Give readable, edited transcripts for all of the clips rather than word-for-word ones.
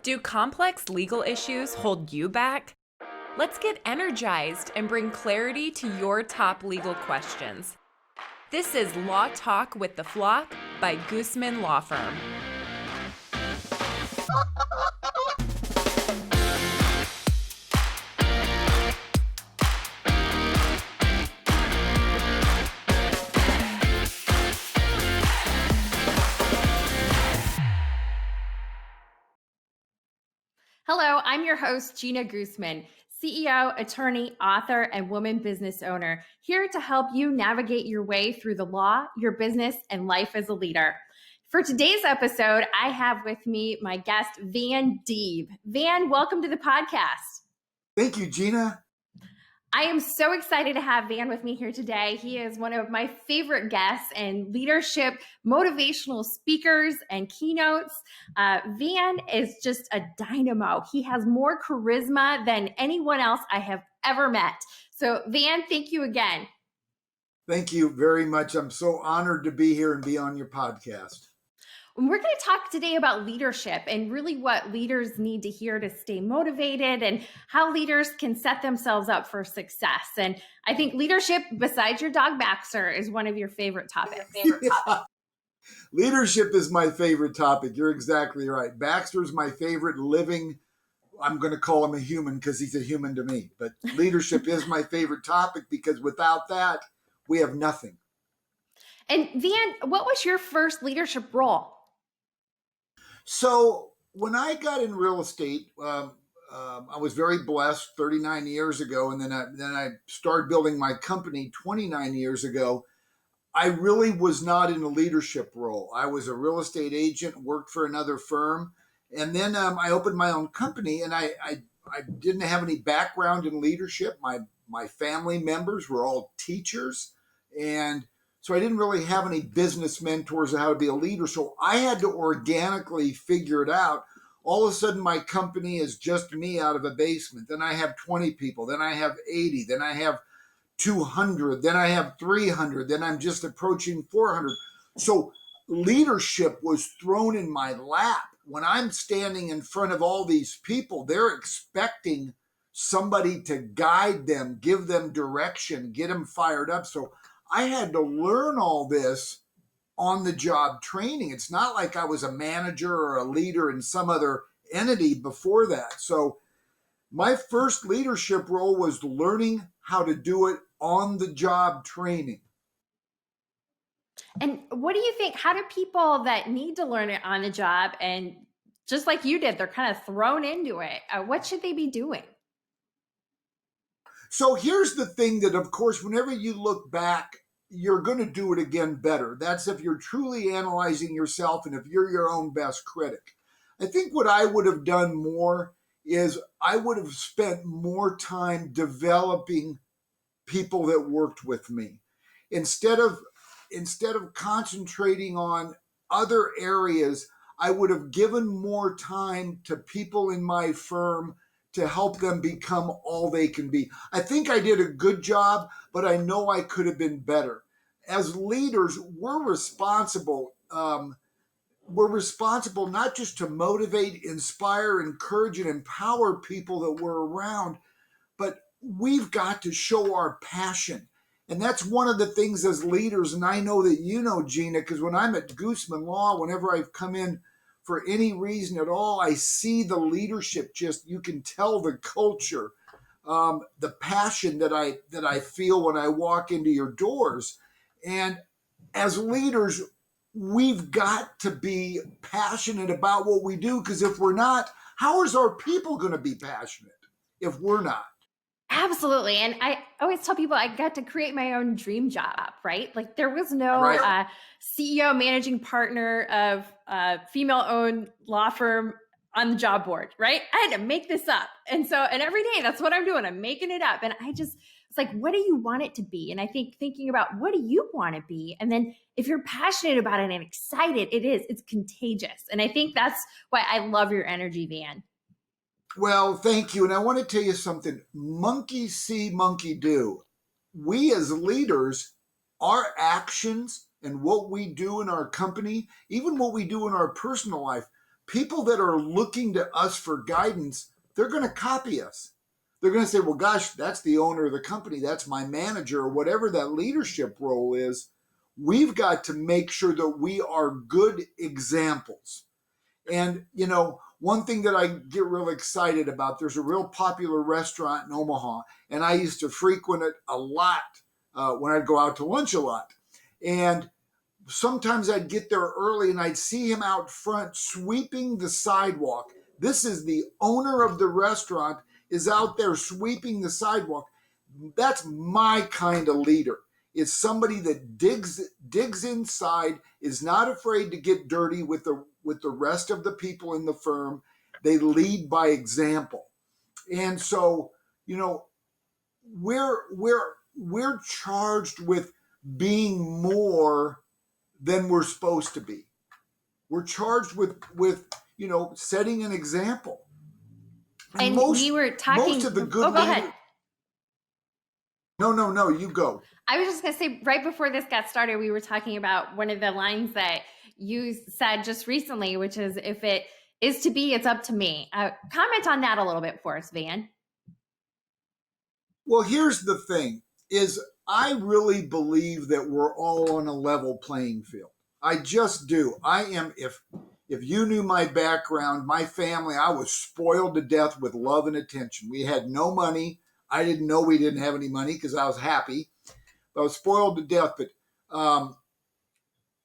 Do complex legal issues hold you back? Let's get energized and bring clarity to your top legal questions. This is Law Talk with the Flock by Goosmann Law Firm. Hello, I'm your host, Jeana Goosmann, CEO, attorney, author, and woman business owner, here to help you navigate your way through the law, your business, and life as a leader. For today's episode, I have with me my guest, Deeb. Van, welcome to the podcast. Thank you, Jeana. I am so excited to have Van with me here today. He is one of my favorite guests and leadership, motivational speakers and keynotes. Van is just a dynamo. He has more charisma than anyone else I have ever met. So Van, thank you again. Thank you very much. I'm so honored to be here and be on your podcast. We're going to talk today about leadership and really what leaders need to hear to stay motivated and how leaders can set themselves up for success. And I think leadership, besides your dog Baxter, is one of your favorite topics. Yeah. Leadership is my favorite topic. You're exactly right. Baxter's my favorite living. I'm going to call him a human because he's a human to me. But leadership is my favorite topic because without that, we have nothing. And Van, what was your first leadership role? So when I got in real estate, I was very blessed 39 years ago. And then I started building my company 29 years ago. I really was not in a leadership role. I was a real estate agent, worked for another firm. And then I opened my own company and I didn't have any background in leadership. My family members were all teachers. And so I didn't really have any business mentors on how to be a leader. So I had to organically figure it out. All of a sudden, my company is just me out of a basement. Then I have 20 people. Then I have 80. Then I have 200. Then I have 300. Then I'm just approaching 400. So leadership was thrown in my lap. When I'm standing in front of all these people, they're expecting somebody to guide them, give them direction, get them fired up. So I had to learn all this on the job training. It's not like I was a manager or a leader in some other entity before that. So my first leadership role was learning how to do it on the job training. And what do you think? How do people that need to learn it on the job and just like you did, they're kind of thrown into it. What should they be doing? So here's the thing that, of course, whenever you look back, you're going to do it again better. That's if you're truly analyzing yourself and if you're your own best critic. I think what I would have done more is I would have spent more time developing people that worked with me. Instead of concentrating on other areas, I would have given more time to people in my firm to help them become all they can be. I think I did a good job, but I know I could have been better. As leaders, we're responsible. We're responsible not just to motivate, inspire, encourage, and empower people that we're around, but we've got to show our passion. And that's one of the things as leaders, and I know that you know, Jeana, because when I'm at Goosmann Law, whenever I've come in for any reason at all, I see the leadership. Just you can tell the culture, the passion that I feel when I walk into your doors. And as leaders, we've got to be passionate about what we do, because if we're not, how is our people going to be passionate if we're not? Absolutely. And I always tell people I got to create my own dream job, right? Like there was no CEO, managing partner of a female-owned law firm on the job board, right? I had to make this up. And every day, that's what I'm doing. I'm making it up. And it's like, what do you want it to be? And I think thinking about what do you want to be? And then if you're passionate about it and excited, it's contagious. And I think that's why I love your energy, Van. Well, thank you. And I want to tell you something. Monkey see, monkey do. We as leaders, our actions and what we do in our company, even what we do in our personal life, people that are looking to us for guidance, they're going to copy us. They're going to say, well, gosh, that's the owner of the company. That's my manager, or whatever that leadership role is. We've got to make sure that we are good examples. And, one thing that I get real excited about, there's a real popular restaurant in Omaha, and I used to frequent it a lot when I'd go out to lunch a lot. And sometimes I'd get there early and I'd see him out front sweeping the sidewalk. This is the owner of the restaurant is out there sweeping the sidewalk. That's my kind of leader. Is somebody that digs inside, is not afraid to get dirty with the rest of the people in the firm. They lead by example. And so, we're charged with being more than we're supposed to be. We're charged with setting an example. And we were talking. Most of the good. Oh, go ahead. No, you go. I was just going to say, right before this got started, we were talking about one of the lines that you said just recently, which is, if it is to be, it's up to me. Comment on that a little bit for us, Van. Well, here's the thing, is I really believe that we're all on a level playing field. I just do. I am, if you knew my background, my family, I was spoiled to death with love and attention. We had no money. I didn't know we didn't have any money because I was happy. But I was spoiled to death. But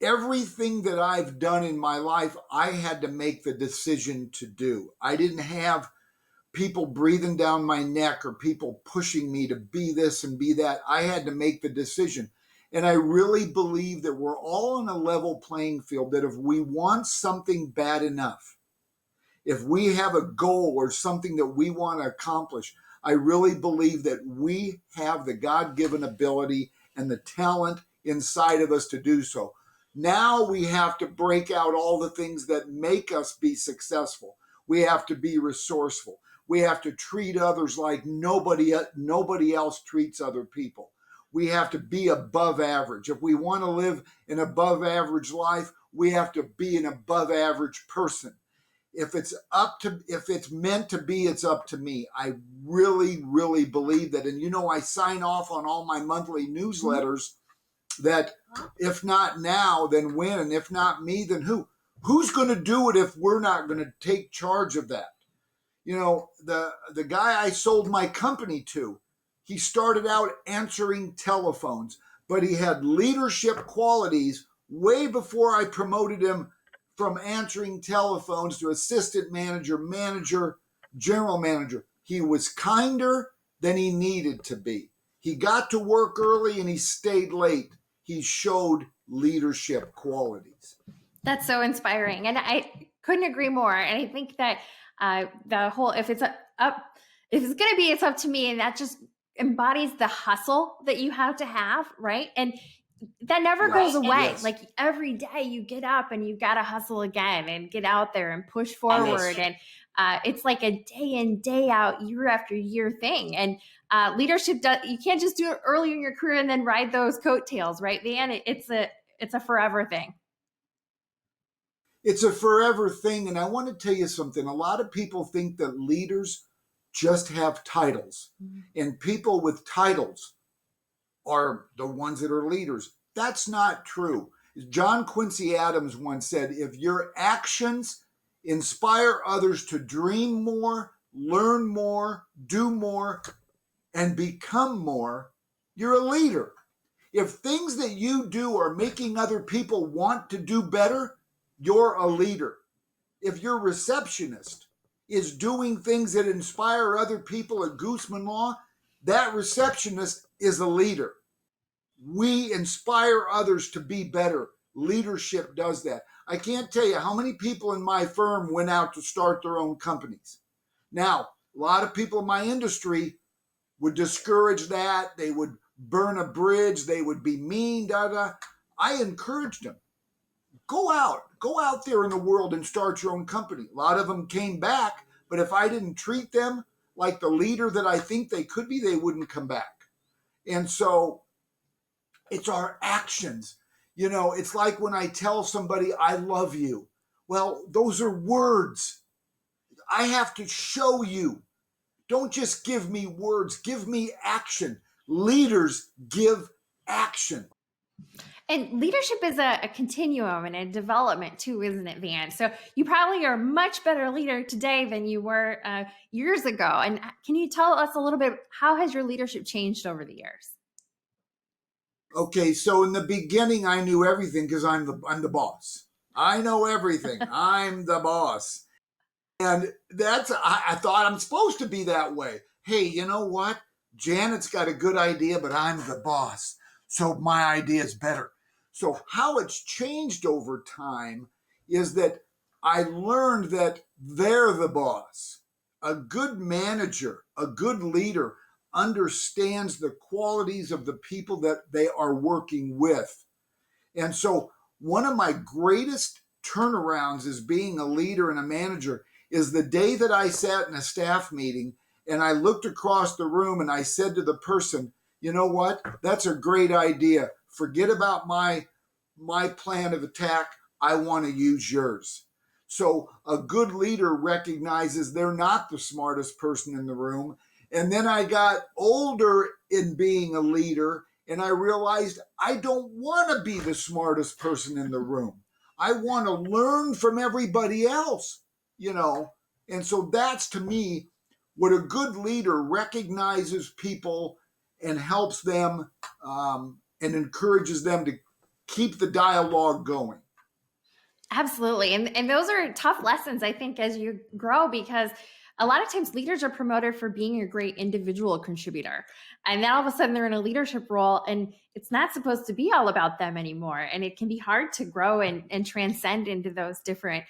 everything that I've done in my life, I had to make the decision to do. I didn't have people breathing down my neck or people pushing me to be this and be that. I had to make the decision. And I really believe that we're all on a level playing field, that if we want something bad enough, if we have a goal or something that we want to accomplish, I really believe that we have the God-given ability and the talent inside of us to do so. Now we have to break out all the things that make us be successful. We have to be resourceful. We have to treat others like nobody else treats other people. We have to be above average. If we want to live an above average life, we have to be an above average person. If it's meant to be, it's up to me. I really, really believe that. And I sign off on all my monthly newsletters that if not now, then when? And if not me, then who? Who's going to do it if we're not going to take charge of that? The guy I sold my company to, he started out answering telephones, but he had leadership qualities way before I promoted him from answering telephones to assistant manager, general manager. He was kinder than he needed to be. He got to work early and he stayed late. He showed leadership qualities. That's so inspiring. And I couldn't agree more. And I think that the whole, if it's going to be, it's up to me. And that just embodies the hustle that you have to have, right? And that never goes away. Yes. Like every day you get up and you got to hustle again and get out there and push forward. Yes. And it's like a day in, day out, year after year thing. And leadership, you can't just do it early in your career and then ride those coattails, right, Van? It's a forever thing. It's a forever thing. And I want to tell you something. A lot of people think that leaders just have titles, and people with titles are the ones that are leaders. That's not true. John Quincy Adams once said, if your actions inspire others to dream more, learn more, do more, and become more, you're a leader. If things that you do are making other people want to do better, you're a leader. If your receptionist is doing things that inspire other people at Goosmann Law, that receptionist is a leader. We inspire others to be better. Leadership does that. I can't tell you how many people in my firm went out to start their own companies. Now, a lot of people in my industry would discourage that. They would burn a bridge. They would be mean, I encouraged them. Go out there in the world and start your own company. A lot of them came back, but if I didn't treat them like the leader that I think they could be, they wouldn't come back. And so it's our actions. It's like when I tell somebody I love you. Well, those are words. I have to show you. Don't just give me words, give me action. Leaders give action. And leadership is a continuum and a development too, isn't it, Van? So you probably are a much better leader today than you were years ago. And can you tell us a little bit, how has your leadership changed over the years? Okay, so in the beginning, I knew everything because I'm the boss. I know everything. I'm the boss. And I thought I'm supposed to be that way. Hey, you know what? Janet's got a good idea, but I'm the boss. So my idea is better. So how it's changed over time is that I learned that they're the boss. A good manager, a good leader understands the qualities of the people that they are working with. And so one of my greatest turnarounds as being a leader and a manager is the day that I sat in a staff meeting and I looked across the room and I said to the person, you know what? That's a great idea. Forget about my plan of attack. I want to use yours. So a good leader recognizes they're not the smartest person in the room. And then I got older in being a leader and I realized I don't want to be the smartest person in the room. I want to learn from everybody else, you know. And so that's, to me, what a good leader recognizes people and helps them and encourages them to keep the dialogue going. Absolutely. And those are tough lessons, I think, as you grow, because a lot of times leaders are promoted for being a great individual contributor. And then all of a sudden they're in a leadership role and it's not supposed to be all about them anymore. And it can be hard to grow and transcend into those different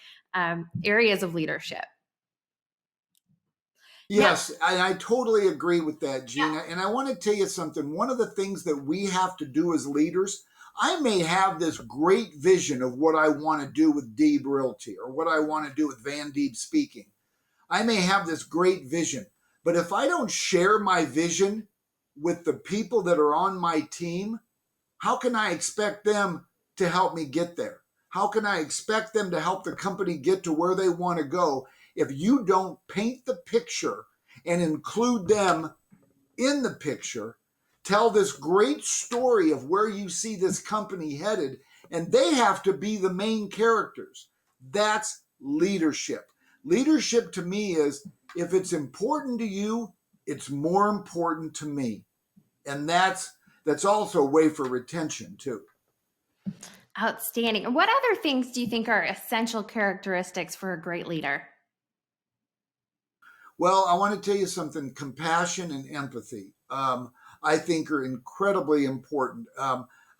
areas of leadership. Yes, I totally agree with that, Jeana. Yeah. And I want to tell you something. One of the things that we have to do as leaders, I may have this great vision of what I want to do with Deeb Realty or what I want to do with Van Deeb Speaking. I may have this great vision, but if I don't share my vision with the people that are on my team, how can I expect them to help me get there? How can I expect them to help the company get to where they want to go if you don't paint the picture and include them in the picture, tell this great story of where you see this company headed, and they have to be the main characters? That's leadership. Leadership to me is, if it's important to you, it's more important to me. And that's also a way for retention too. Outstanding. And what other things do you think are essential characteristics for a great leader? Well, I want to tell you something. Compassion and empathy, I think, are incredibly important.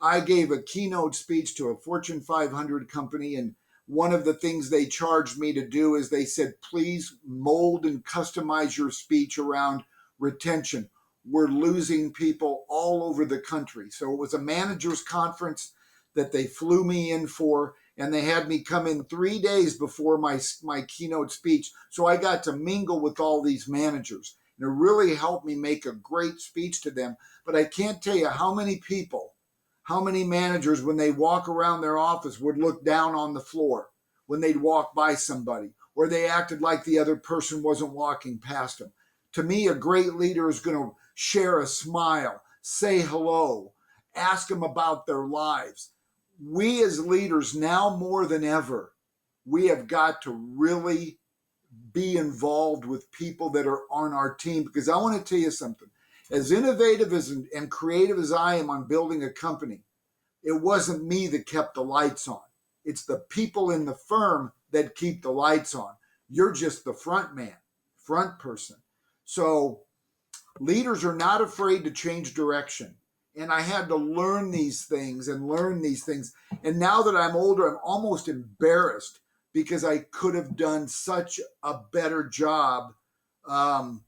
I gave a keynote speech to a Fortune 500 company, and one of the things they charged me to do is they said, please mold and customize your speech around retention. We're losing people all over the country. So it was a managers conference that they flew me in for, and they had me come in 3 days before my keynote speech. So I got to mingle with all these managers, and it really helped me make a great speech to them. But I can't tell you how many people, how many managers, when they walk around their office, would look down on the floor when they'd walk by somebody, or they acted like the other person wasn't walking past them. To me, a great leader is going to share a smile, say hello, ask them about their lives. We as leaders, now more than ever, we have got to really be involved with people that are on our team, because I want to tell you something. As innovative and creative as I am on building a company, it wasn't me that kept the lights on. It's the people in the firm that keep the lights on. You're just the front man, front person. So leaders are not afraid to change direction. And I had to learn these things. And now that I'm older, I'm almost embarrassed because I could have done such a better job on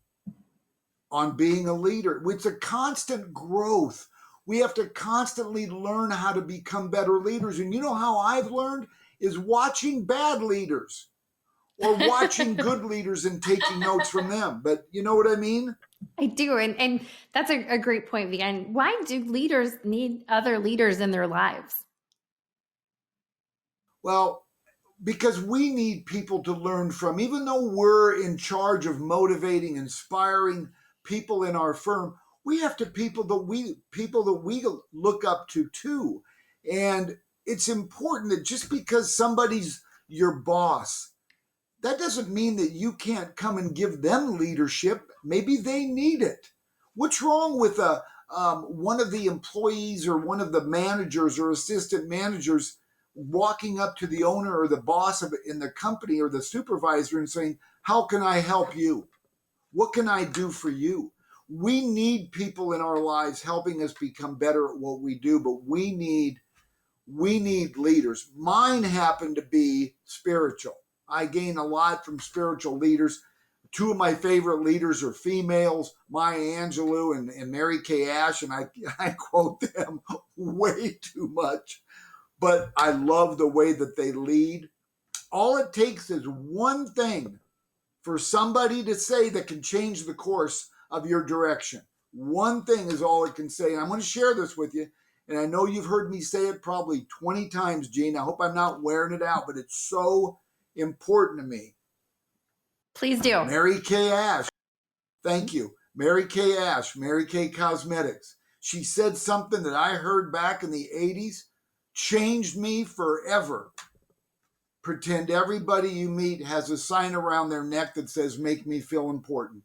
being a leader. It's a constant growth. We have to constantly learn how to become better leaders. And you know how I've learned is watching bad leaders or watching good leaders and taking notes from them. But you know what I mean? I do. And that's a great point, Vian. Why do leaders need other leaders in their lives? Well, because we need people to learn from. Even though we're in charge of motivating, inspiring people in our firm, we have to people that we look up to too. And it's important that just because somebody's your boss, that doesn't mean that you can't come and give them leadership. Maybe they need it. What's wrong with one of the employees or one of the managers or assistant managers walking up to the owner or the boss in the company or the supervisor and saying, "How can I help you? What can I do for you?" We need people in our lives helping us become better at what we do, but we need leaders. Mine happen to be spiritual. I gain a lot from spiritual leaders. Two of my favorite leaders are females, Maya Angelou and Mary Kay Ash, and I quote them way too much. But I love the way that they lead. All it takes is one thing for somebody to say that can change the course of your direction. One thing is all it can say. And I'm going to share this with you. And I know you've heard me say it probably 20 times, Jean. I hope I'm not wearing it out, but it's so important to me. Please do. Mary Kay Ash. Thank you. Mary Kay Ash, Mary Kay Cosmetics. She said something that I heard back in the 80s, changed me forever. Pretend everybody you meet has a sign around their neck that says, "Make me feel important."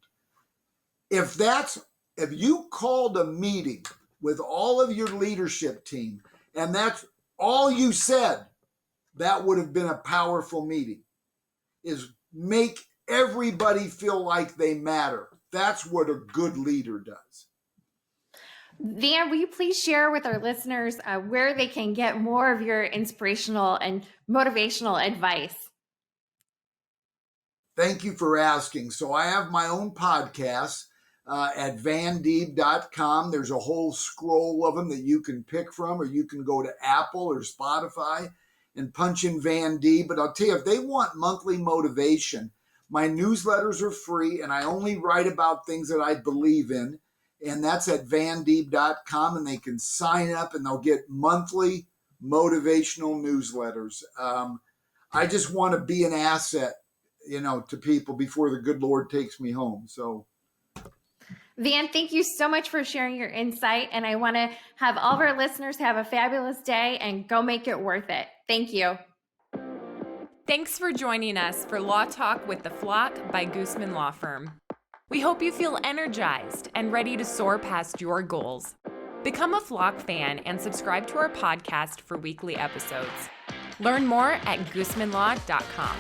If you called a meeting with all of your leadership team and that's all you said, that would have been a powerful meeting. Is make everybody feel like they matter. That's what a good leader does. Van, will you please share with our listeners where they can get more of your inspirational and motivational advice? Thank you for asking. So I have my own podcast at vandeeb.com. There's a whole scroll of them that you can pick from, or you can go to Apple or Spotify and punch in Van Deeb. But I'll tell you, if they want monthly motivation, my newsletters are free, and I only write about things that I believe in. And that's at vandeeb.com, and they can sign up and they'll get monthly motivational newsletters. I just want to be an asset, to people before the good Lord takes me home. So, Van, thank you so much for sharing your insight. And I want to have all of our listeners have a fabulous day and go make it worth it. Thank you. Thanks for joining us for Law Talk with the Flock by Goosmann Law Firm. We hope you feel energized and ready to soar past your goals. Become a Flock fan and subscribe to our podcast for weekly episodes. Learn more at goosmannlaw.com.